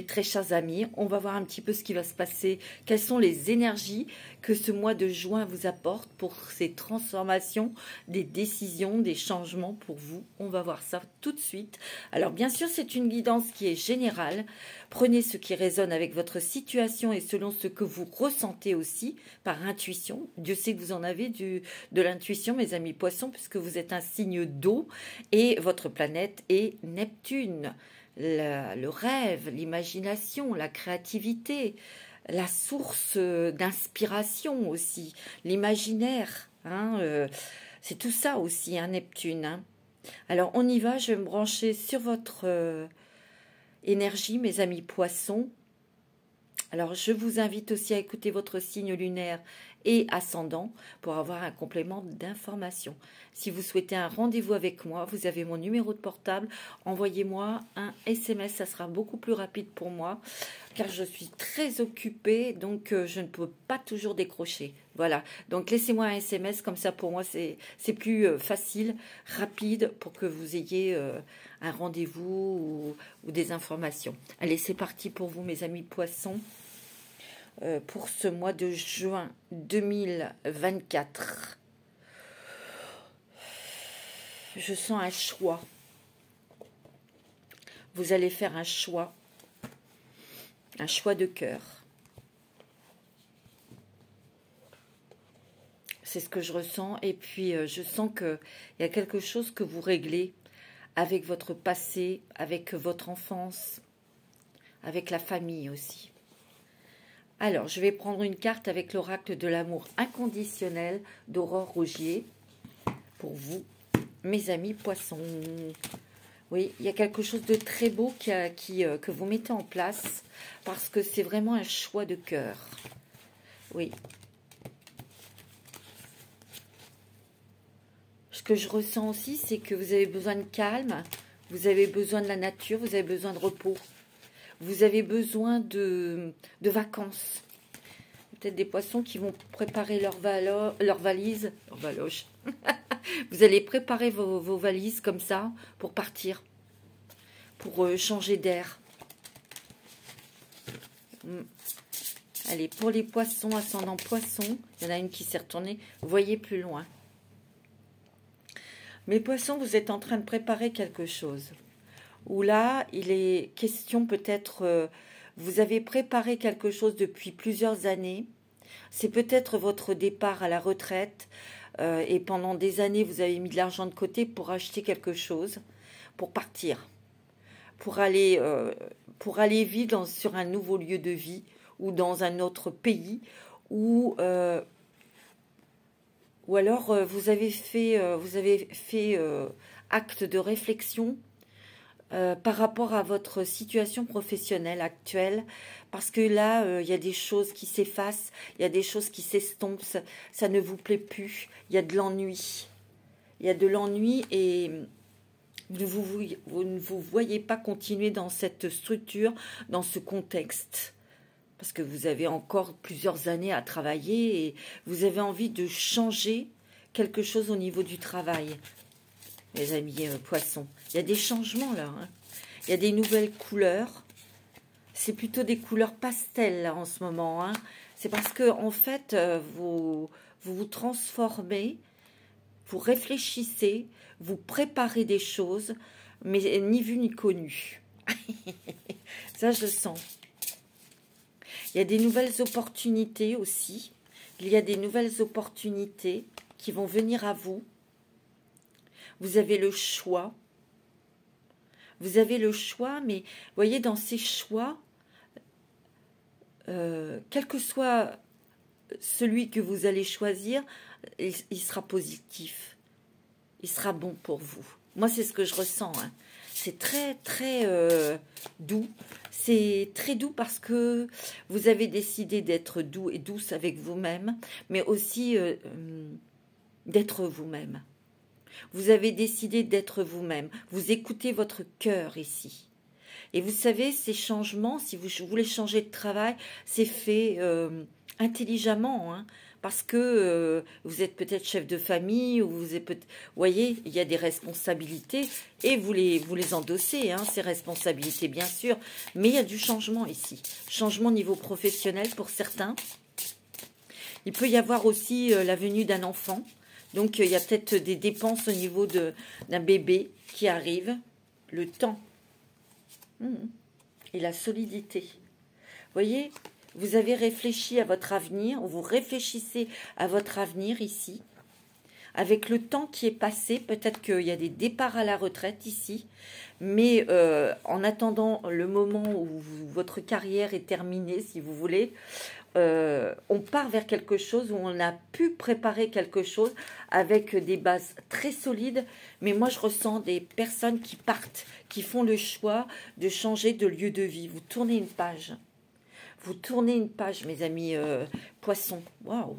Mes très chers amis, on va voir un petit peu ce qui va se passer. Quelles sont les énergies que ce mois de juin vous apporte pour ces transformations, des décisions, des changements pour vous. On va voir ça tout de suite. Alors bien sûr, c'est une guidance qui est générale. Prenez ce qui résonne avec votre situation et selon ce que vous ressentez aussi par intuition. Dieu sait que vous en avez de l'intuition, mes amis poissons, puisque vous êtes un signe d'eau et votre planète est Neptune. Le rêve, l'imagination, la créativité, la source d'inspiration aussi, l'imaginaire, c'est tout ça aussi, Neptune. Alors on y va, je vais me brancher sur votre énergie, mes amis poissons. Alors je vous invite aussi à écouter votre signe lunaire et ascendant pour avoir un complément d'information. Si vous souhaitez un rendez-vous avec moi, vous avez mon numéro de portable, envoyez-moi un SMS, ça sera beaucoup plus rapide pour moi car je suis très occupée, donc je ne peux pas toujours décrocher. Voilà, donc laissez-moi un SMS, comme ça pour moi c'est plus facile, rapide pour que vous ayez un rendez-vous ou des informations. Allez, c'est parti pour vous mes amis poissons. Pour ce mois de juin 2024. Je sens un choix. Vous allez faire un choix de cœur. C'est ce que je ressens. Et puis, je sens qu'il y a quelque chose que vous réglez avec votre passé, avec votre enfance, avec la famille aussi. Alors, je vais prendre une carte avec l'oracle de l'amour inconditionnel d'Aurore Rougier pour vous, mes amis poissons. Oui, il y a quelque chose de très beau que vous mettez en place parce que c'est vraiment un choix de cœur. Oui. Ce que je ressens aussi, c'est que vous avez besoin de calme, vous avez besoin de la nature, vous avez besoin de repos. Vous avez besoin de vacances. Peut-être des poissons qui vont préparer leur valise. Leur valoche. Vous allez préparer vos valises comme ça pour partir. Pour changer d'air. Allez, pour les poissons, ascendant poissons, il y en a une qui s'est retournée. Voyez plus loin. Mes poissons, vous êtes en train de préparer quelque chose. Où là, il est question peut-être, vous avez préparé quelque chose depuis plusieurs années, c'est peut-être votre départ à la retraite, et pendant des années, vous avez mis de l'argent de côté pour acheter quelque chose, pour partir, pour aller vivre sur un nouveau lieu de vie, ou dans un autre pays, ou alors vous avez fait acte de réflexion, par rapport à votre situation professionnelle actuelle, parce que là, il y a des choses qui s'effacent, il y a des choses qui s'estompent, ça ne vous plaît plus, il y a de l'ennui. Il y a de l'ennui et vous ne vous voyez pas continuer dans cette structure, dans ce contexte. Parce que vous avez encore plusieurs années à travailler et vous avez envie de changer quelque chose au niveau du travail. Les amis poissons, il y a des changements là. Il y a des nouvelles couleurs. C'est plutôt des couleurs pastel là en ce moment. C'est parce que en fait, vous vous transformez, vous réfléchissez, vous préparez des choses, mais ni vu ni connu. Ça, je sens. Il y a des nouvelles opportunités aussi. Il y a des nouvelles opportunités qui vont venir à vous. Vous avez le choix. Vous avez le choix, mais vous voyez, dans ces choix, quel que soit celui que vous allez choisir, il sera positif. Il sera bon pour vous. Moi, c'est ce que je ressens. C'est très, très doux. C'est très doux parce que vous avez décidé d'être doux et douce avec vous-même, mais aussi d'être vous-même. Vous avez décidé d'être vous-même. Vous écoutez votre cœur ici. Et vous savez, ces changements, si vous voulez changer de travail, c'est fait intelligemment. parce que vous êtes peut-être chef de famille, ou vous êtes voyez, il y a des responsabilités, et vous les endossez, hein, ces responsabilités, bien sûr. Mais il y a du changement ici. Changement au niveau professionnel pour certains. Il peut y avoir aussi la venue d'un enfant. Donc, il y a peut-être des dépenses au niveau d'un bébé qui arrive. Le temps et la solidité. Vous voyez, vous avez réfléchi à votre avenir, vous réfléchissez à votre avenir ici. Avec le temps qui est passé, peut-être qu'il y a des départs à la retraite ici. Mais en attendant le moment où votre carrière est terminée, si vous voulez, on part vers quelque chose où on a pu préparer quelque chose avec des bases très solides. Mais moi, je ressens des personnes qui partent, qui font le choix de changer de lieu de vie. Vous tournez une page. Vous tournez une page, mes amis poissons. Waouh!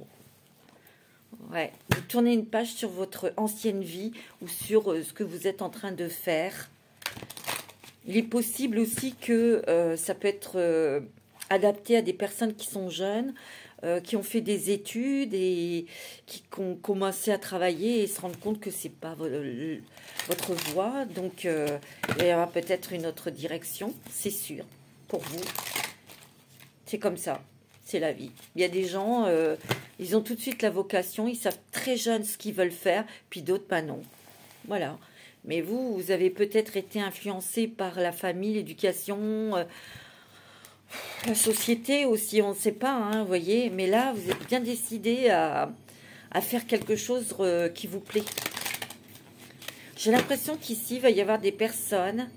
Ouais, vous tournez une page sur votre ancienne vie ou sur ce que vous êtes en train de faire. Il est possible aussi que ça peut être adapté à des personnes qui sont jeunes, qui ont fait des études et qui ont commencé à travailler et se rendent compte que c'est pas votre voie. Donc, il y aura peut-être une autre direction, c'est sûr, pour vous. C'est comme ça, c'est la vie. Il y a des gens, ils ont tout de suite la vocation, ils savent très jeunes ce qu'ils veulent faire, puis d'autres, pas non. Voilà. Mais vous avez peut-être été influencé par la famille, l'éducation, la société aussi, on ne sait pas, hein, vous voyez. Mais là, vous êtes bien décidé à faire quelque chose qui vous plaît. J'ai l'impression qu'ici, il va y avoir des personnes,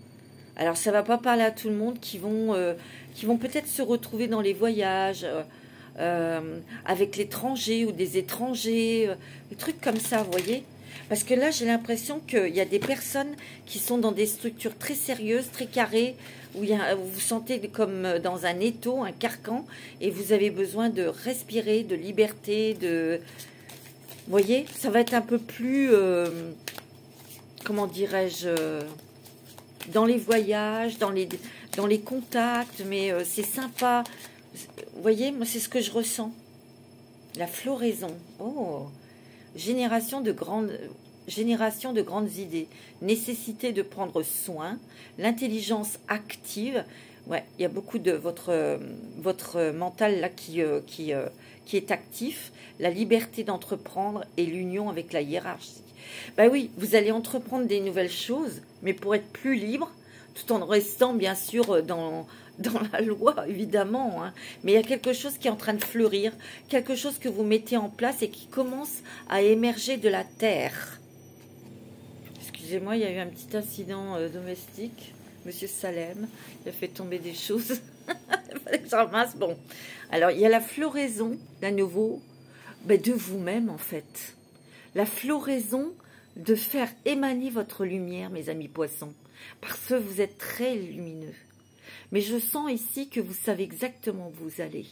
alors ça ne va pas parler à tout le monde, qui vont peut-être se retrouver dans les voyages, avec l'étranger ou des étrangers, des trucs comme ça, vous voyez. Parce que là, j'ai l'impression qu'il y a des personnes qui sont dans des structures très sérieuses, très carrées, où vous vous sentez comme dans un étau, un carcan, et vous avez besoin de respirer, de liberté, de... Vous voyez, ça va être un peu plus, comment dirais-je, dans les voyages, dans les contacts, mais c'est sympa. Vous voyez, moi, c'est ce que je ressens. La floraison. Oh, génération de grandes idées, nécessité de prendre soin, l'intelligence active. Ouais, il y a beaucoup de votre mental là qui est actif, la liberté d'entreprendre et l'union avec la hiérarchie. Ben oui, vous allez entreprendre des nouvelles choses, mais pour être plus libre, tout en restant bien sûr dans la loi, évidemment. Hein. Mais il y a quelque chose qui est en train de fleurir, quelque chose que vous mettez en place et qui commence à émerger de la terre. Excusez-moi, il y a eu un petit incident domestique. Monsieur Salem, il a fait tomber des choses. Il fallait que je ramasse. Bon, alors il y a la floraison d'un nouveau, de vous-même en fait. La floraison de faire émaner votre lumière, mes amis poissons, parce que vous êtes très lumineux. Mais je sens ici que vous savez exactement où vous allez.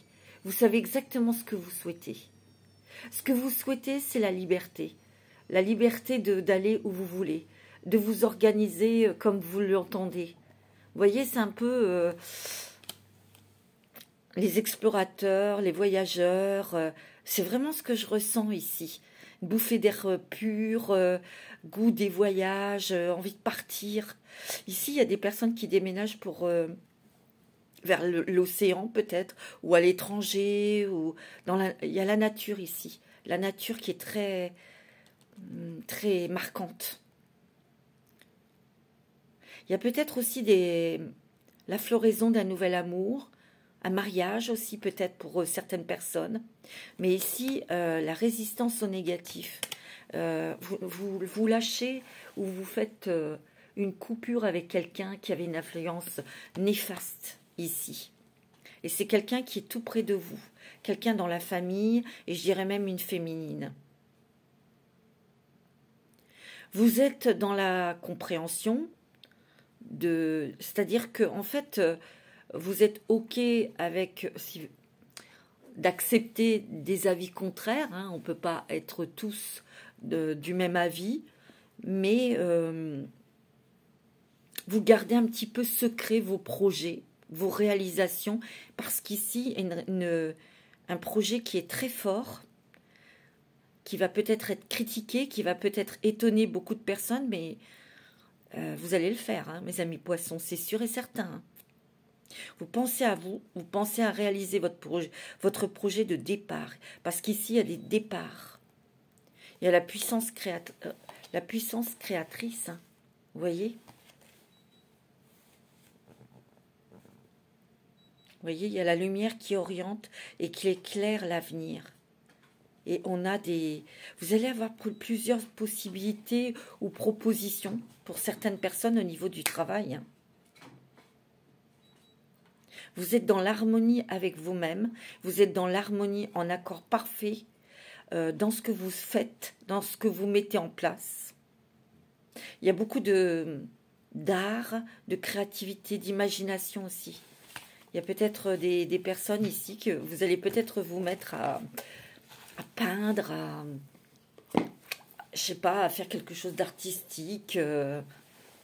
Vous savez exactement ce que vous souhaitez. Ce que vous souhaitez, c'est la liberté. La liberté d'aller où vous voulez, de vous organiser comme vous l'entendez. Vous voyez, c'est un peu les explorateurs, les voyageurs. C'est vraiment ce que je ressens ici. Une bouffée d'air pur, goût des voyages, envie de partir. Ici, il y a des personnes qui déménagent pour... vers l'océan peut-être, ou à l'étranger, ou il y a la nature ici. La nature qui est très, très marquante. Il y a peut-être aussi la floraison d'un nouvel amour, un mariage aussi peut-être pour certaines personnes. Mais ici, la résistance au négatif. Vous lâchez ou vous faites une coupure avec quelqu'un qui avait une influence néfaste ici. Et c'est quelqu'un qui est tout près de vous. Quelqu'un dans la famille, et je dirais même une féminine. Vous êtes dans la compréhension, c'est-à-dire que en fait, vous êtes OK avec d'accepter des avis contraires. Hein, on ne peut pas être tous du même avis, mais vous gardez un petit peu secret vos projets, vos réalisations, parce qu'ici, un projet qui est très fort, qui va peut-être être critiqué, qui va peut-être étonner beaucoup de personnes, mais vous allez le faire, hein, mes amis poissons, c'est sûr et certain. Hein. Vous pensez à vous, vous pensez à réaliser votre projet de départ, parce qu'ici, il y a des départs. Il y a la puissance créatrice, hein, vous voyez? Vous voyez, il y a la lumière qui oriente et qui éclaire l'avenir. Et on a vous allez avoir plusieurs possibilités ou propositions pour certaines personnes au niveau du travail. Vous êtes dans l'harmonie avec vous-même, vous êtes dans l'harmonie en accord parfait dans ce que vous faites, dans ce que vous mettez en place. Il y a beaucoup d'art, de créativité, d'imagination aussi. Il y a peut-être des personnes ici que vous allez peut-être vous mettre à peindre, je sais pas, à faire quelque chose d'artistique.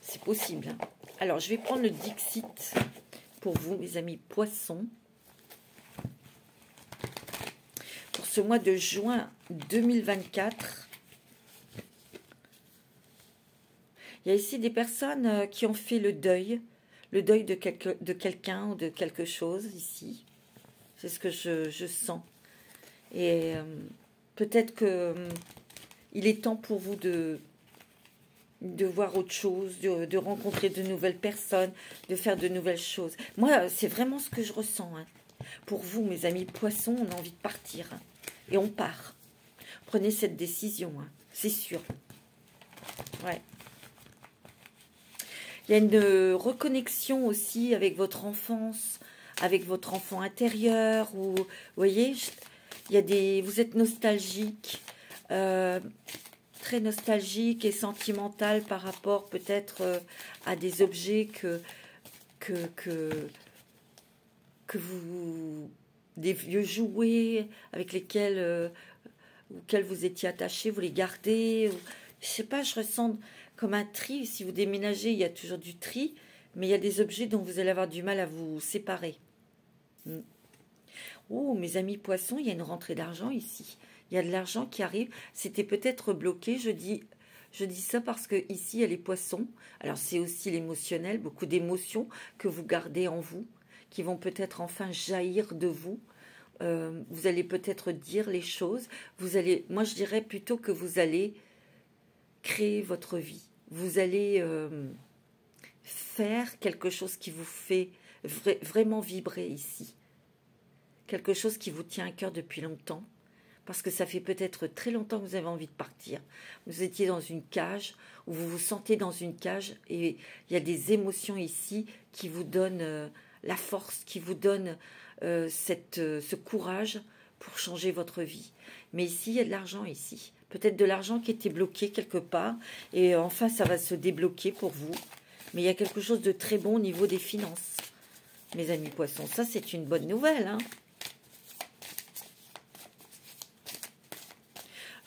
C'est possible. Hein. Alors, je vais prendre le Dixit pour vous, mes amis poissons. Pour ce mois de juin 2024. Il y a ici des personnes qui ont fait le deuil de quelqu'un ou de quelque chose ici. C'est ce que je sens. Et peut-être que il est temps pour vous de voir autre chose, de rencontrer de nouvelles personnes, de faire de nouvelles choses. Moi, c'est vraiment ce que je ressens. Hein. Pour vous, mes amis poissons, on a envie de partir. Hein. Et on part. Prenez cette décision, hein. C'est sûr. Ouais. Il y a une reconnexion aussi avec votre enfance, avec votre enfant intérieur. Ou, vous voyez, il y a vous êtes nostalgique, très nostalgique et sentimental par rapport peut-être à des objets que vous, des vieux jouets avec lesquels auxquels vous étiez attaché, vous les gardez. Je sais pas, je ressens comme un tri. Si vous déménagez, il y a toujours du tri, mais il y a des objets dont vous allez avoir du mal à vous séparer. Oh, mes amis poissons, il y a une rentrée d'argent ici. Il y a de l'argent qui arrive. C'était peut-être bloqué. Je dis ça parce que ici, il y a les poissons. Alors, c'est aussi l'émotionnel, beaucoup d'émotions que vous gardez en vous, qui vont peut-être enfin jaillir de vous. Vous allez peut-être dire les choses. Moi, je dirais plutôt que vous allez créer votre vie. Vous allez faire quelque chose qui vous fait vraiment vibrer ici. Quelque chose qui vous tient à cœur depuis longtemps. Parce que ça fait peut-être très longtemps que vous avez envie de partir. Vous étiez dans une cage, ou vous vous sentez dans une cage, et il y a des émotions ici qui vous donnent la force, qui vous donnent ce courage pour changer votre vie. Mais ici, il y a de l'argent ici. Peut-être de l'argent qui était bloqué quelque part, et enfin, ça va se débloquer pour vous. Mais il y a quelque chose de très bon au niveau des finances, mes amis poissons. Ça, c'est une bonne nouvelle, hein.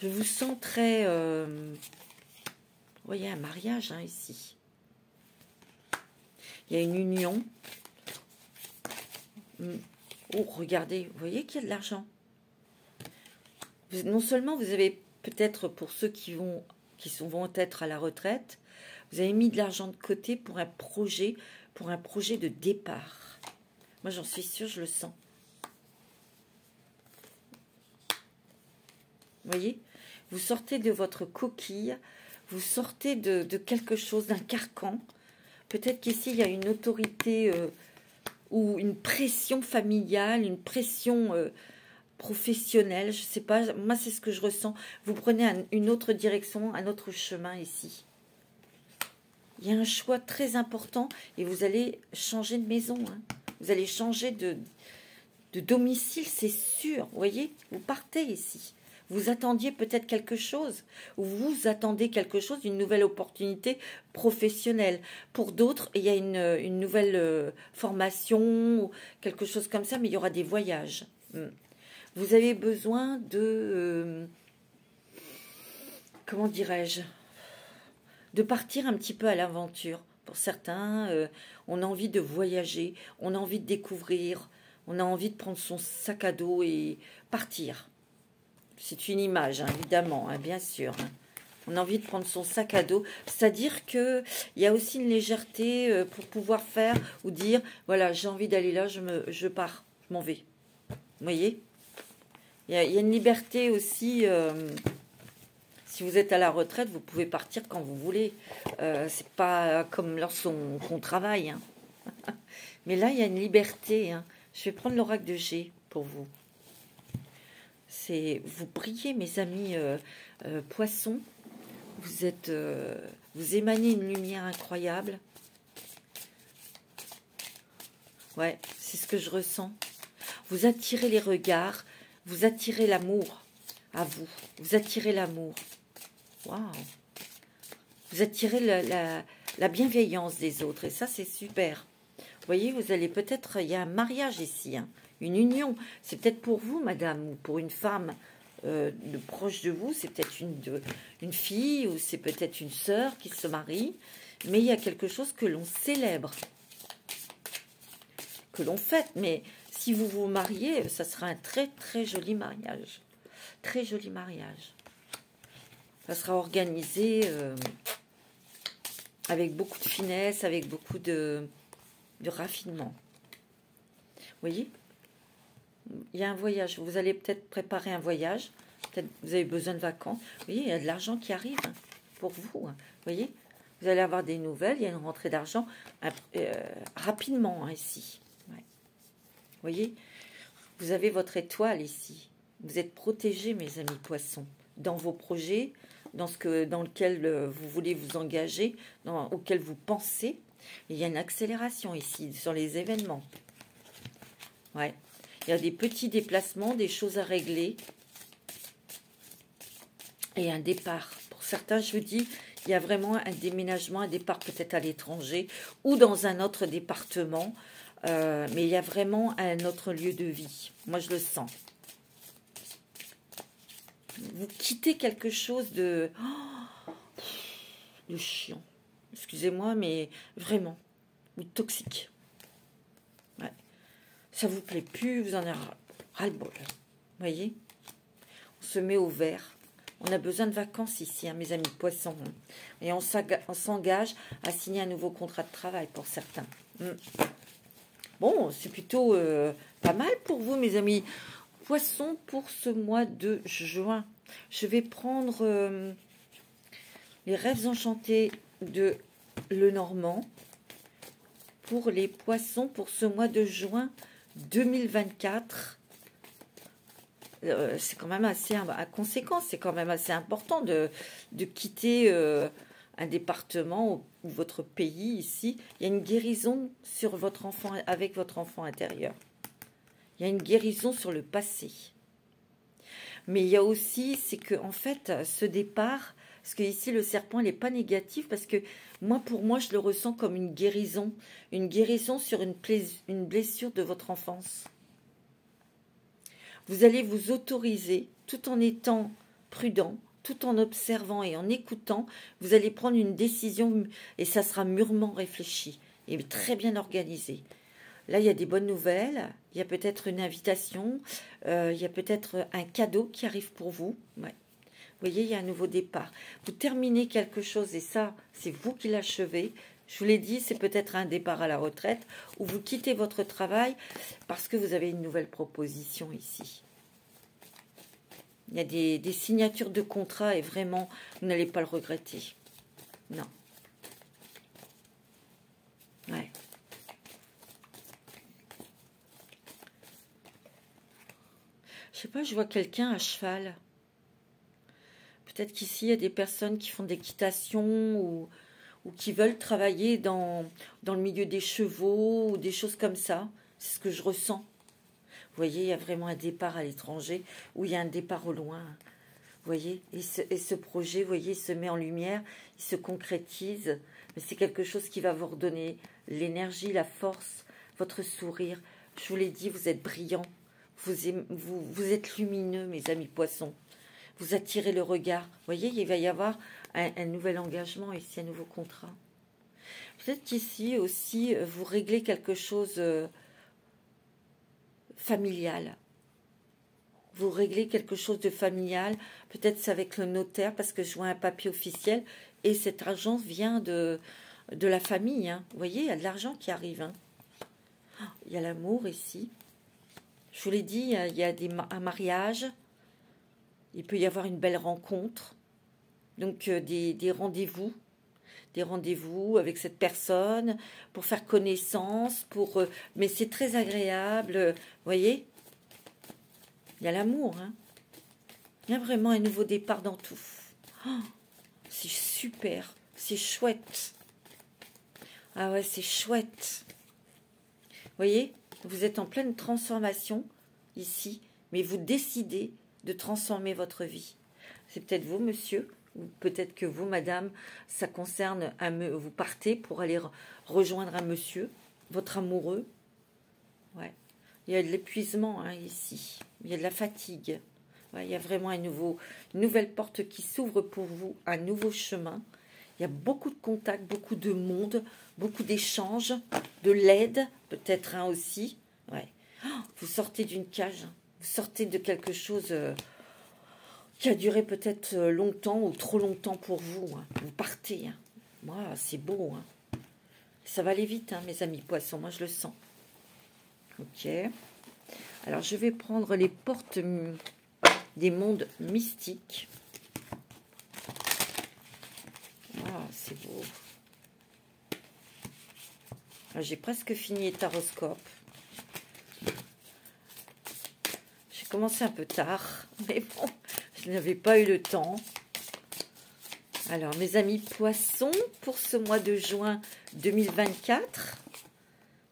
Je vous sens très... vous voyez, un mariage hein, ici. Il y a une union. Oh, regardez, vous voyez qu'il y a de l'argent. Non seulement vous avez peut-être, pour ceux qui vont être à la retraite, vous avez mis de l'argent de côté pour un projet de départ. Moi, j'en suis sûre, je le sens. Vous voyez, vous sortez de votre coquille, vous sortez de quelque chose, d'un carcan. Peut-être qu'ici, il y a une autorité ou une pression familiale, une pression professionnelle. Je ne sais pas, moi, c'est ce que je ressens. Vous prenez une autre direction, un autre chemin ici. Il y a un choix très important et vous allez changer de maison. Hein. Vous allez changer de domicile, c'est sûr. Vous voyez, vous partez ici. Vous attendiez peut-être quelque chose, ou vous attendez quelque chose, une nouvelle opportunité professionnelle. Pour d'autres, il y a une nouvelle formation, quelque chose comme ça, mais il y aura des voyages. Vous avez besoin de... comment dirais-je? De partir un petit peu à l'aventure. Pour certains, on a envie de voyager, on a envie de découvrir, on a envie de prendre son sac à dos et partir. C'est une image, hein, évidemment, hein, bien sûr. Hein. On a envie de prendre son sac à dos. C'est-à-dire qu'il y a aussi une légèreté pour pouvoir faire ou dire, voilà, j'ai envie d'aller là, je pars, je m'en vais. Vous voyez, il y a une liberté aussi. Si vous êtes à la retraite, vous pouvez partir quand vous voulez. C'est pas comme lorsqu'on travaille. Hein. Mais là, il y a une liberté. Hein. Je vais prendre l'oracle de G pour vous. Vous brillez, mes amis poissons. Vous émanez une lumière incroyable. Ouais, c'est ce que je ressens. Vous attirez les regards, vous attirez l'amour à vous. Vous attirez l'amour. Waouh! Vous attirez la bienveillance des autres et ça, c'est super. Vous voyez, vous allez peut-être... Il y a un mariage ici, hein, une union. C'est peut-être pour vous, madame, ou pour une femme de proche de vous. C'est peut-être une fille ou c'est peut-être une sœur qui se marie. Mais il y a quelque chose que l'on célèbre, que l'on fête. Mais si vous vous mariez, ça sera un très, très joli mariage. Très joli mariage. Ça sera organisé avec beaucoup de finesse, avec beaucoup de raffinement. Vous voyez? Il y a un voyage. Vous allez peut-être préparer un voyage. Peut-être vous avez besoin de vacances. Vous voyez, il y a de l'argent qui arrive hein, pour vous. Hein. Vous voyez? Vous allez avoir des nouvelles. Il y a une rentrée d'argent rapidement hein, ici. Ouais. Vous voyez? Vous avez votre étoile ici. Vous êtes protégés, mes amis poissons, dans vos projets, dans lequel vous voulez vous engager, auquel vous pensez. Il y a une accélération ici sur les événements. Ouais. Il y a des petits déplacements, des choses à régler. Et un départ. Pour certains, je vous dis, il y a vraiment un déménagement, un départ peut-être à l'étranger ou dans un autre département. Mais il y a vraiment un autre lieu de vie. Moi, je le sens. Vous quittez quelque chose de chiant. Excusez-moi, mais vraiment, ou toxique. Ouais. Ça vous plaît plus, vous en avez ras-le-bol. Vous voyez? On se met au vert. On a besoin de vacances ici, hein, mes amis poissons. Et on s'engage à signer un nouveau contrat de travail pour certains. Bon, c'est plutôt pas mal pour vous, mes amis poissons, pour ce mois de juin. Je vais prendre les rêves enchantés de Lenormand pour les poissons pour ce mois de juin 2024. C'est quand même assez à conséquence, c'est quand même assez important de quitter un département ou votre pays ici. Il y a une guérison sur votre enfant, avec votre enfant intérieur. Il y a une guérison sur le passé. Mais il y a aussi, c'est que en fait, ce départ, parce que ici le serpent, il n'est pas négatif, parce que pour moi, je le ressens comme une guérison sur une blessure de votre enfance. Vous allez vous autoriser, tout en étant prudent, tout en observant et en écoutant, vous allez prendre une décision et ça sera mûrement réfléchi et très bien organisé. Là, il y a des bonnes nouvelles, il y a peut-être une invitation, il y a peut-être un cadeau qui arrive pour vous. Ouais. Vous voyez, il y a un nouveau départ. Vous terminez quelque chose et ça, c'est vous qui l'achevez. Je vous l'ai dit, c'est peut-être un départ à la retraite ou vous quittez votre travail parce que vous avez une nouvelle proposition ici. Il y a des signatures de contrat et vraiment, vous n'allez pas le regretter. Non. Ouais. Je sais pas, je vois quelqu'un à cheval. Peut-être qu'ici, il y a des personnes qui font de l'équitation ou qui veulent travailler dans le milieu des chevaux ou des choses comme ça. C'est ce que je ressens. Vous voyez, il y a vraiment un départ à l'étranger ou il y a un départ au loin. Vous voyez, et ce projet, vous voyez, il se met en lumière, il se concrétise. Mais c'est quelque chose qui va vous redonner l'énergie, la force, votre sourire. Je vous l'ai dit, vous êtes brillants. Vous êtes lumineux, mes amis poissons. Vous attirez le regard. Vous voyez, il va y avoir un nouvel engagement ici, un nouveau contrat. Peut-être qu'ici aussi, vous réglez quelque chose familial. vous réglez quelque chose de familial. Peut-être c'est avec le notaire parce que je vois un papier officiel. Et cet argent vient de la famille. Hein. Vous voyez, il y a de l'argent qui arrive. Hein. Il y a l'amour ici. Je vous l'ai dit, il y a un mariage. Il peut y avoir une belle rencontre. Donc des rendez-vous. Des rendez-vous avec cette personne pour faire connaissance. Mais c'est très agréable. Vous voyez, il y a l'amour. Hein. Il y a vraiment un nouveau départ dans tout. Oh, c'est super. C'est chouette. Ah ouais, c'est chouette. Vous voyez, vous êtes en pleine transformation ici, mais vous décidez de transformer votre vie. C'est peut-être vous, monsieur, ou peut-être que vous, madame, ça concerne vous partez pour aller rejoindre un monsieur, votre amoureux. Ouais. Il y a de l'épuisement hein, ici. Il y a de la fatigue. Ouais, il y a vraiment une nouvelle porte qui s'ouvre pour vous, un nouveau chemin. Il y a beaucoup de contacts, beaucoup de monde, beaucoup d'échanges, de l'aide, peut-être hein, aussi. Ouais. Oh, vous sortez d'une cage, hein. Vous sortez de quelque chose qui a duré peut-être longtemps ou trop longtemps pour vous. Hein. Vous partez. Hein. Moi, c'est beau. Hein. Ça va aller vite, hein, mes amis poissons. Moi, je le sens. Ok. Alors, je vais prendre les portes des mondes mystiques. Ah, c'est beau. J'ai presque fini les taroscopes. J'ai commencé un peu tard, mais bon, je n'avais pas eu le temps. Alors, mes amis poissons, pour ce mois de juin 2024,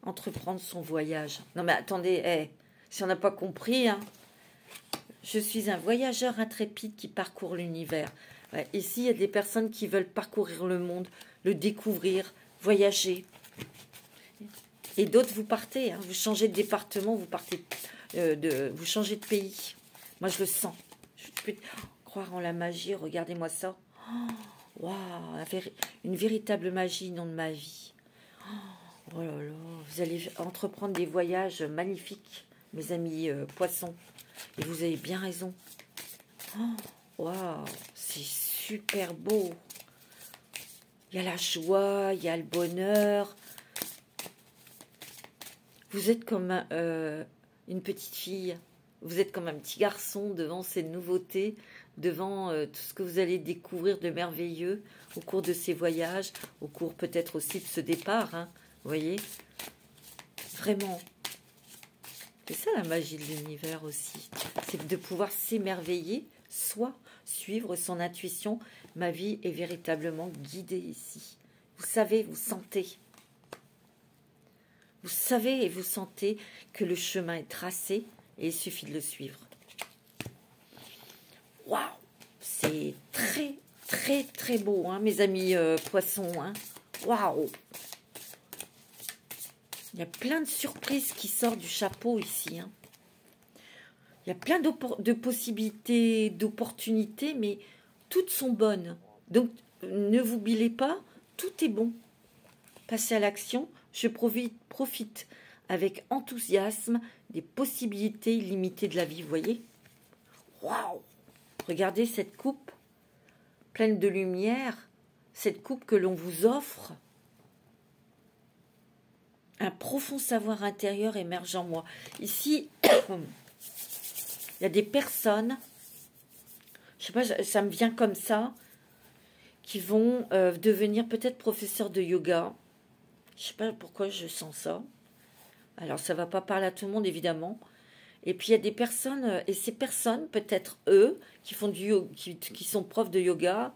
entreprendre son voyage. Non mais attendez, si on n'a pas compris, hein, je suis un voyageur intrépide qui parcourt l'univers. Ouais, ici, il y a des personnes qui veulent parcourir le monde, le découvrir, voyager. Et d'autres, vous partez, hein, vous changez de département, vous partez, vous changez de pays. Moi, je le sens. Je peux croire en la magie, regardez-moi ça. Oh, waouh, une véritable magie, nom de ma vie. Oh là là, vous allez entreprendre des voyages magnifiques, mes amis poissons. Et vous avez bien raison. Oh, waouh, c'est super beau. Il y a la joie, il y a le bonheur. Vous êtes comme une petite fille. Vous êtes comme un petit garçon devant ces nouveautés, devant tout ce que vous allez découvrir de merveilleux au cours de ces voyages, au cours peut-être aussi de ce départ. Hein, vous voyez, vraiment. C'est ça la magie de l'univers aussi. C'est de pouvoir s'émerveiller, soit suivre son intuition. Ma vie est véritablement guidée ici. Vous savez, vous sentez. Vous savez et vous sentez que le chemin est tracé et il suffit de le suivre. Waouh! C'est très, très, très beau, hein, mes amis poissons. Hein. Waouh! Il y a plein de surprises qui sortent du chapeau ici. Hein. Il y a plein de possibilités, d'opportunités, mais toutes sont bonnes. Donc, ne vous bilez pas, tout est bon. Passez à l'action. Je profite avec enthousiasme des possibilités illimitées de la vie, vous voyez. Waouh! Regardez cette coupe pleine de lumière, cette coupe que l'on vous offre. Un profond savoir intérieur émerge en moi. Ici, il y a des personnes, je sais pas, ça me vient comme ça, qui vont devenir peut-être professeurs de yoga. Je sais pas pourquoi je sens ça. Alors, ça va pas parler à tout le monde, évidemment. Et puis, il y a des personnes, et ces personnes, peut-être eux, qui font qui sont profs de yoga,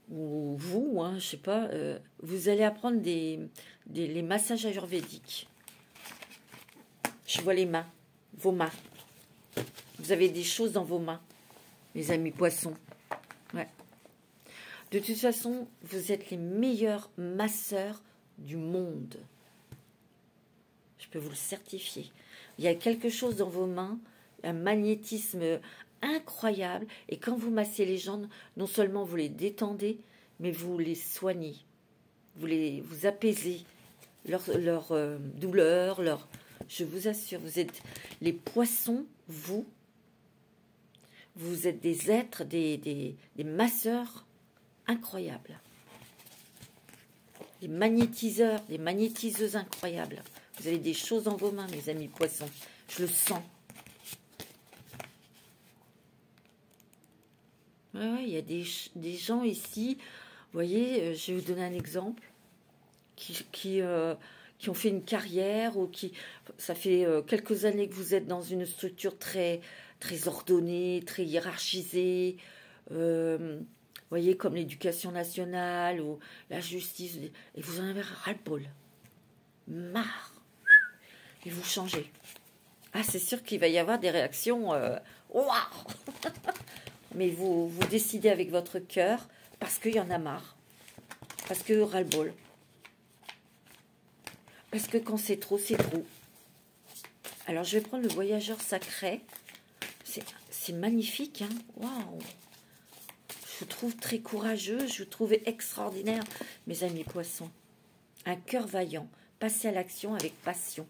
ou vous, hein, je sais pas, vous allez apprendre les massages ayurvédiques. Je vois les mains, vos mains. Vous avez des choses dans vos mains, les amis poissons. Ouais. De toute façon, vous êtes les meilleurs masseurs du monde. Je peux vous le certifier. Il y a quelque chose dans vos mains, un magnétisme incroyable. Et quand vous massez les gens, non seulement vous les détendez, mais vous les soignez. Vous apaisez leur douleur, je vous assure, vous êtes les poissons, vous, Vous êtes des êtres, des masseurs incroyables. Des magnétiseurs, des magnétiseuses incroyables. Vous avez des choses dans vos mains, mes amis poissons. Je le sens. Ouais, il y a des gens ici, vous voyez, je vais vous donner un exemple, qui ont fait une carrière, ou ça fait quelques années que vous êtes dans une structure très, très ordonnée, très hiérarchisée, vous voyez, comme l'éducation nationale ou la justice, et vous en avez ras-le-bol, marre, et vous changez. Ah, c'est sûr qu'il va y avoir des réactions, waouh. Mais vous décidez avec votre cœur, parce qu'il y en a marre, parce que ras-le-bol. Parce que quand c'est trop, c'est trop. Alors, je vais prendre le voyageur sacré. C'est magnifique, hein. Waouh. Je vous trouve très courageux, je vous trouve extraordinaire, mes amis poissons. Un cœur vaillant, passez à l'action avec passion.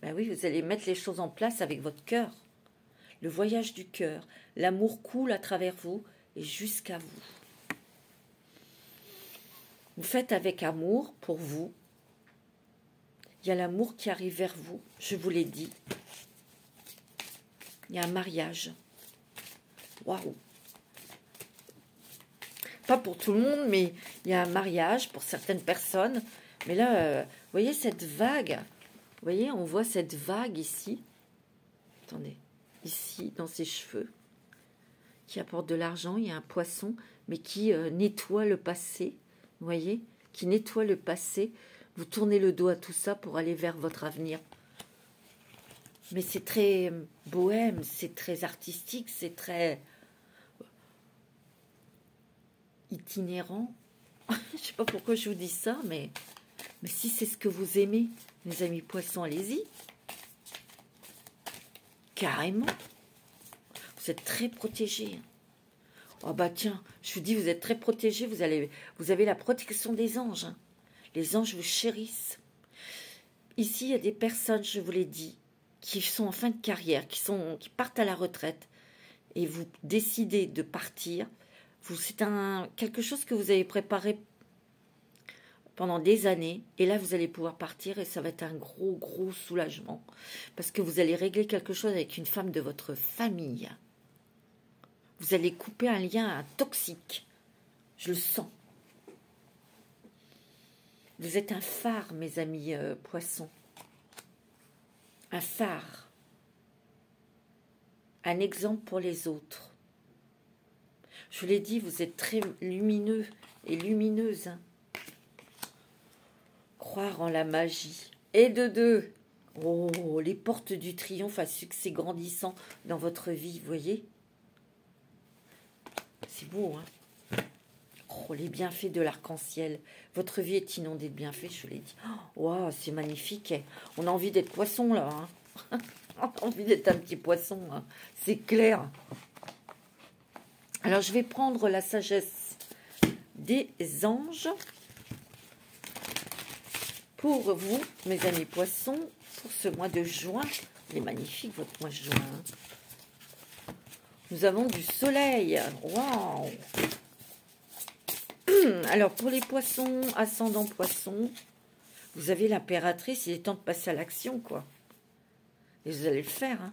Ben oui, vous allez mettre les choses en place avec votre cœur. Le voyage du cœur. L'amour coule à travers vous et jusqu'à vous. Vous faites avec amour pour vous. Il y a l'amour qui arrive vers vous, je vous l'ai dit. Il y a un mariage. Waouh! Pas pour tout le monde, mais il y a un mariage pour certaines personnes. Mais là, vous voyez cette vague? Vous voyez, on voit cette vague ici. Attendez, ici, dans ses cheveux, qui apporte de l'argent. Il y a un poisson, mais qui nettoie le passé. Vous voyez? Qui nettoie le passé. Vous tournez le dos à tout ça pour aller vers votre avenir. Mais c'est très bohème, c'est très artistique, c'est très itinérant. Je ne sais pas pourquoi je vous dis ça, mais si c'est ce que vous aimez, mes amis poissons, allez-y. Carrément. Vous êtes très protégés. Oh bah tiens, je vous dis, vous êtes très protégés, vous avez la protection des anges. Hein. Les anges vous chérissent. Ici, il y a des personnes, je vous l'ai dit, qui sont en fin de carrière, qui partent à la retraite, et vous décidez de partir. C'est quelque chose que vous avez préparé pendant des années, et là, vous allez pouvoir partir, et ça va être un gros, gros soulagement, parce que vous allez régler quelque chose avec une femme de votre famille. Vous allez couper un lien toxique. Je le sens. Vous êtes un phare, mes amis poissons. Un phare. Un exemple pour les autres. Je vous l'ai dit, vous êtes très lumineux et lumineuse. Hein. Croire en la magie. Et de deux. Oh, les portes du triomphe à succès grandissant dans votre vie, vous voyez? C'est beau, hein? Oh, les bienfaits de l'arc-en-ciel. Votre vie est inondée de bienfaits, je vous l'ai dit. Waouh, wow, c'est magnifique. On a envie d'être poisson, là. Hein. On a envie d'être un petit poisson. Hein. C'est clair. Alors, je vais prendre la sagesse des anges pour vous, mes amis poissons, pour ce mois de juin. Il est magnifique, votre mois de juin. Nous avons du soleil. Waouh! Alors, pour les poissons, ascendant poissons, vous avez l'impératrice, il est temps de passer à l'action, quoi. Et vous allez le faire, hein.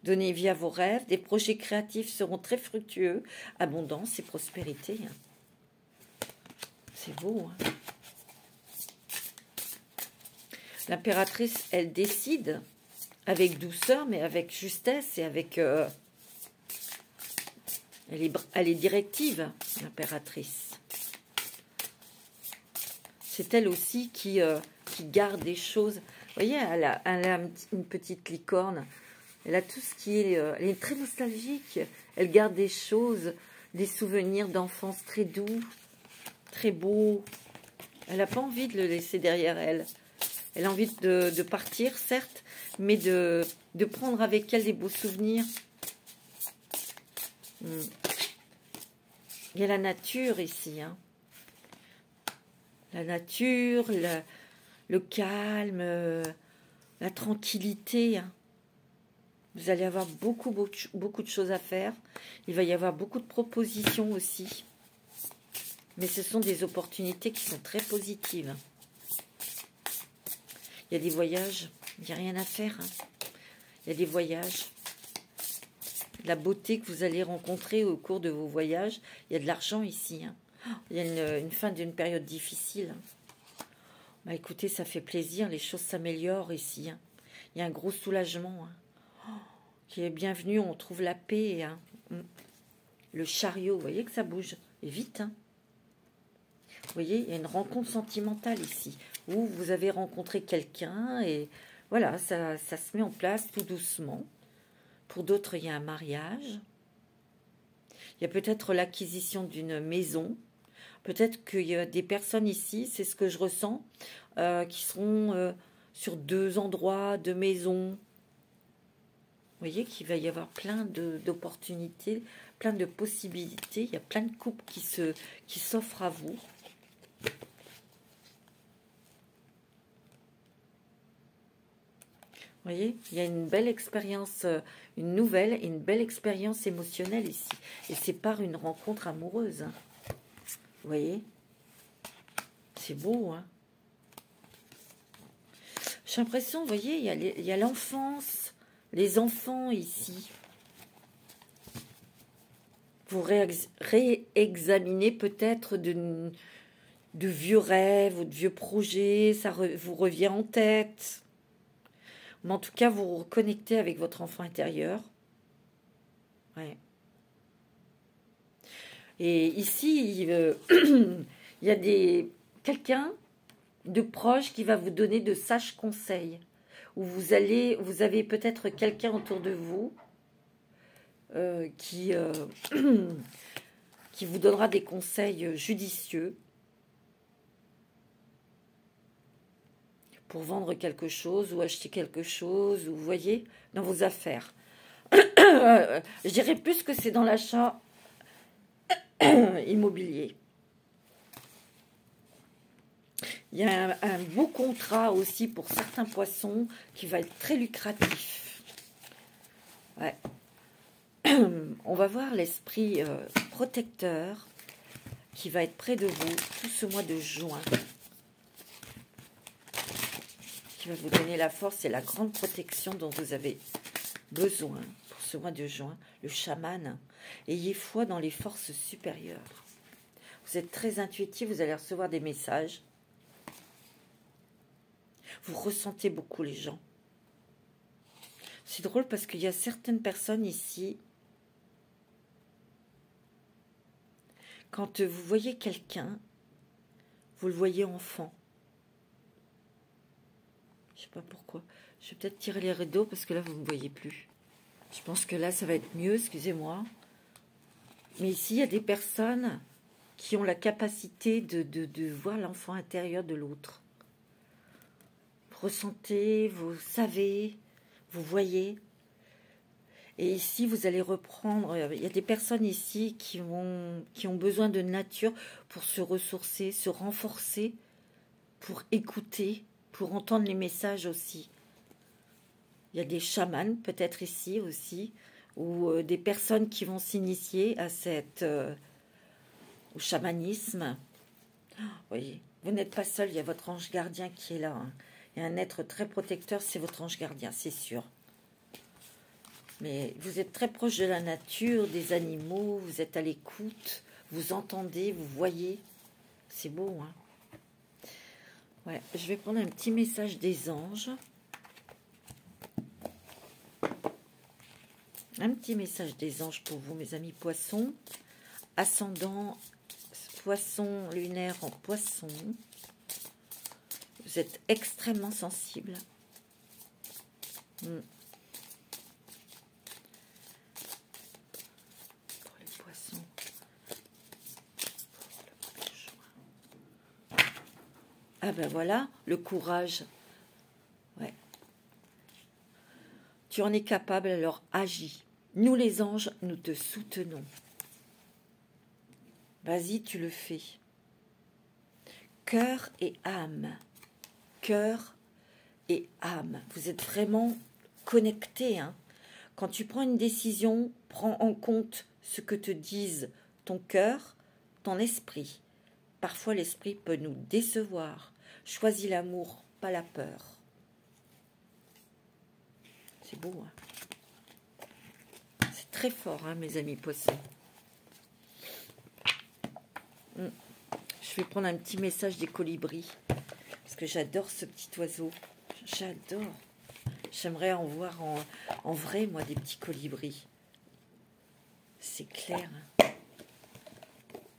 Donnez vie à vos rêves, des projets créatifs seront très fructueux, abondance et prospérité. Hein. C'est beau, hein. L'impératrice, elle décide avec douceur, mais avec justesse et avec... elle est directive, l'impératrice. C'est elle aussi qui garde des choses. Vous voyez, elle a une petite licorne. Elle a tout ce qui est... elle est très nostalgique. Elle garde des choses, des souvenirs d'enfance très doux, très beaux. Elle n'a pas envie de le laisser derrière elle. Elle a envie de partir, certes, mais de prendre avec elle des beaux souvenirs. Il y a la nature ici, hein. La nature, le calme, la tranquillité. Hein. Vous allez avoir beaucoup de choses à faire. Il va y avoir beaucoup de propositions aussi. Mais ce sont des opportunités qui sont très positives. Il y a des voyages, il n'y a rien à faire. Hein. Il y a des voyages. La beauté que vous allez rencontrer au cours de vos voyages. Il y a de l'argent ici. Hein. Il y a une fin d'une période difficile. Bah, écoutez, ça fait plaisir. Les choses s'améliorent ici. Hein. Il y a un gros soulagement. Hein. Qui est bienvenu. On trouve la paix. Hein. Le chariot, vous voyez que ça bouge. Et vite. Hein. Vous voyez, il y a une rencontre sentimentale ici. Où vous avez rencontré quelqu'un. Et voilà, ça se met en place tout doucement. Pour d'autres, il y a un mariage. Il y a peut-être l'acquisition d'une maison. Peut-être qu'il y a des personnes ici, c'est ce que je ressens, qui seront sur 2 endroits, 2 maisons. Vous voyez qu'il va y avoir plein d'opportunités, plein de possibilités. Il y a plein de couples qui s'offrent à vous. Vous voyez, il y a une belle expérience, une nouvelle et une belle expérience émotionnelle ici. Et c'est par une rencontre amoureuse. Hein. Vous voyez, c'est beau. Hein. J'ai l'impression, vous voyez, il y a l'enfance, les enfants ici. Vous réexaminez peut-être de vieux rêves ou de vieux projets, ça vous revient en tête. Mais en tout cas, vous vous reconnectez avec votre enfant intérieur. Ouais. Et ici, il y a quelqu'un de proche qui va vous donner de sages conseils. Où vous avez peut-être quelqu'un autour de vous qui vous donnera des conseils judicieux. Pour vendre quelque chose ou acheter quelque chose, ou vous voyez, dans vos affaires. Je dirais plus que c'est dans l'achat immobilier. Il y a un beau contrat aussi pour certains poissons qui va être très lucratif. Ouais. On va voir l'esprit protecteur qui va être près de vous tout ce mois de juin. Qui va vous donner la force et la grande protection dont vous avez besoin pour ce mois de juin. Le chaman, ayez foi dans les forces supérieures. Vous êtes très intuitif, vous allez recevoir des messages. Vous ressentez beaucoup les gens. C'est drôle parce qu'il y a certaines personnes ici, quand vous voyez quelqu'un, vous le voyez enfant. Je sais pas pourquoi. Je vais peut-être tirer les rideaux parce que là, vous ne me voyez plus. Je pense que là, ça va être mieux, excusez-moi. Mais ici, il y a des personnes qui ont la capacité de voir l'enfant intérieur de l'autre. Vous ressentez, vous savez, vous voyez. Et ici, vous allez reprendre... Il y a des personnes ici qui ont besoin de nature pour se ressourcer, se renforcer, pour écouter, pour entendre les messages aussi. Il y a des chamans peut-être ici aussi, ou des personnes qui vont s'initier à au chamanisme. Oh, voyez, vous n'êtes pas seul, il y a votre ange gardien qui est là. Hein. Il y a un être très protecteur, c'est votre ange gardien, c'est sûr. Mais vous êtes très proche de la nature, des animaux, vous êtes à l'écoute, vous entendez, vous voyez. C'est beau, hein. Ouais, je vais prendre un petit message des anges. Un petit message des anges pour vous, mes amis poissons. Ascendant poisson lunaire en poisson. Vous êtes extrêmement sensible. Pour les poissons. Ah ben voilà, le courage. Ouais. Tu en es capable, alors agis. Nous les anges, nous te soutenons. Vas-y, tu le fais. Cœur et âme. Cœur et âme. Vous êtes vraiment connectés, hein. Quand tu prends une décision, prends en compte ce que te disent ton cœur, ton esprit. Parfois, l'esprit peut nous décevoir. Choisis l'amour, pas la peur. C'est beau, hein? C'est très fort, hein, mes amis poissons. Je vais prendre un petit message des colibris, parce que j'adore ce petit oiseau. J'adore. J'aimerais en voir en vrai, moi, des petits colibris. C'est clair. Hein.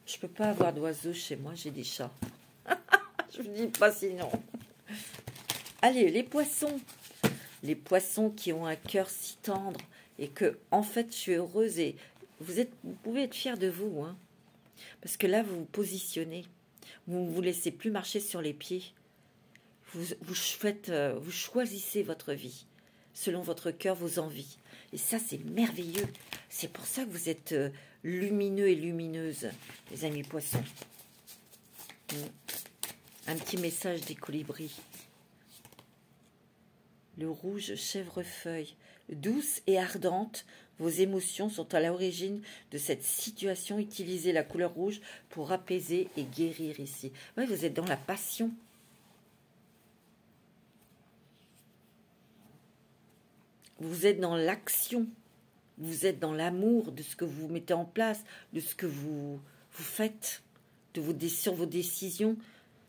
Je peux pas avoir d'oiseaux chez moi, j'ai des chats. Je ne dis pas sinon. Allez, les poissons. Les poissons qui ont un cœur si tendre et que, en fait, je suis heureuse et vous pouvez être fiers de vous, hein, parce que là, vous vous positionnez. Vous ne vous laissez plus marcher sur les pieds. Vous choisissez votre vie selon votre cœur, vos envies. Et ça, c'est merveilleux. C'est pour ça que vous êtes lumineux et lumineuses, les amis poissons. Un petit message des colibris. Le rouge chèvrefeuille, douce et ardente, vos émotions sont à l'origine de cette situation. Utilisez la couleur rouge pour apaiser et guérir ici. Oui, vous êtes dans la passion. Vous êtes dans l'action. Vous êtes dans l'amour de ce que vous mettez en place, de ce que vous faites, sur vos décisions,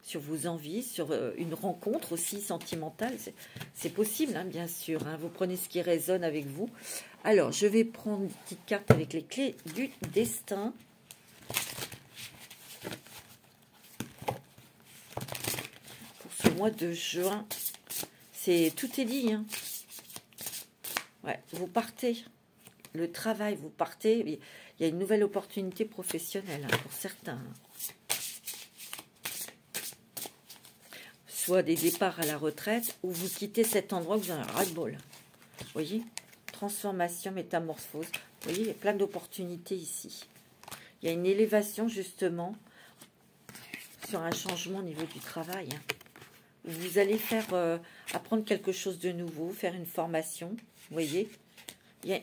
sur vos envies, sur une rencontre aussi sentimentale. C'est possible, hein, bien sûr. Hein. Vous prenez ce qui résonne avec vous. Alors, je vais prendre une petite carte avec les clés du destin. Pour ce mois de juin, tout est dit. Hein. Ouais, vous partez. Le travail, vous partez. Il y a une nouvelle opportunité professionnelle, hein, pour certains. Soit des départs à la retraite, ou vous quittez cet endroit où vous en avez ras-le-bol. Vous voyez? Transformation, métamorphose. Vous voyez, il y a plein d'opportunités ici. Il y a une élévation, justement, sur un changement au niveau du travail. Hein. Vous allez apprendre quelque chose de nouveau, faire une formation. Vous voyez?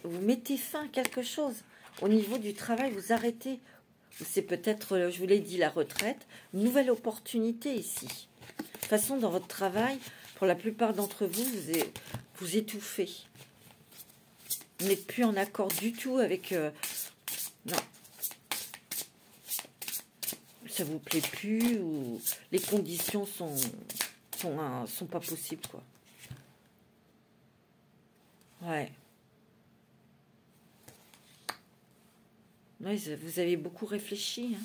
Vous mettez fin à quelque chose. Au niveau du travail, vous arrêtez. C'est peut-être, je vous l'ai dit, la retraite. Une nouvelle opportunité ici. De toute façon, dans votre travail, pour la plupart d'entre vous, vous étouffez. Vous n'êtes plus en accord du tout avec... non. Ça vous plaît plus ou les conditions sont pas possibles, quoi. Ouais. Oui, vous avez beaucoup réfléchi, hein,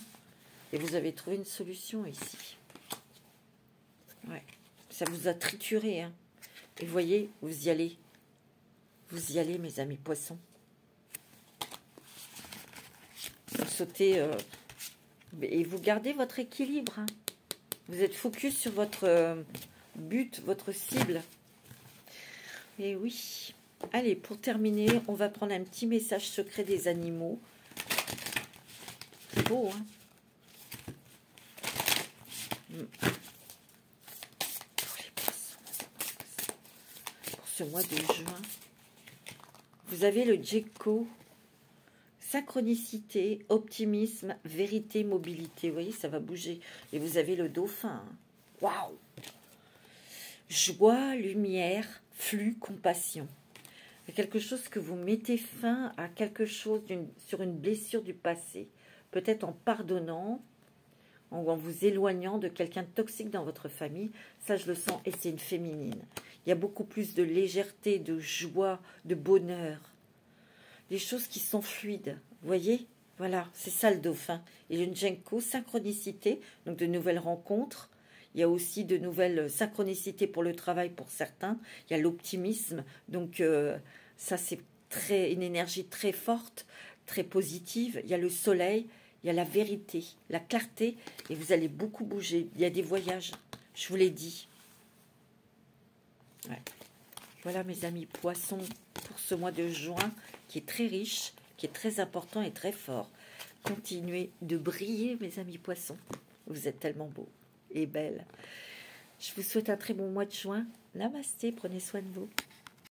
et vous avez trouvé une solution ici. Ouais. Ça vous a trituré, hein. Et vous voyez, vous y allez. Vous y allez, mes amis poissons. Vous sautez et vous gardez votre équilibre. Hein. Vous êtes focus sur votre but, votre cible. Et oui. Allez, pour terminer, on va prendre un petit message secret des animaux. C'est beau, hein? Pour les poissons. Pour ce mois de juin, vous avez le Gecko. Synchronicité, optimisme, vérité, mobilité. Vous voyez, ça va bouger. Et vous avez le dauphin. Waouh! Joie, lumière, flux, compassion. Il y a quelque chose que vous mettez fin à quelque chose sur une blessure du passé. Peut-être en pardonnant, ou en vous éloignant de quelqu'un de toxique dans votre famille. Ça, je le sens, et c'est une féminine. Il y a beaucoup plus de légèreté, de joie, de bonheur. Des choses qui sont fluides, vous voyez? Voilà, c'est ça le dauphin. Et le Gecko, synchronicité, donc de nouvelles rencontres. Il y a aussi de nouvelles synchronicités pour le travail pour certains. Il y a l'optimisme, donc ça c'est une énergie très forte, très positive. Il y a le soleil, il y a la vérité, la clarté, et vous allez beaucoup bouger. Il y a des voyages, je vous l'ai dit. Ouais. Voilà mes amis poissons pour ce mois de juin qui est très riche, qui est très important et très fort. Continuez de briller mes amis poissons. Vous êtes tellement beaux et belles. Je vous souhaite un très bon mois de juin. Namasté, prenez soin de vous.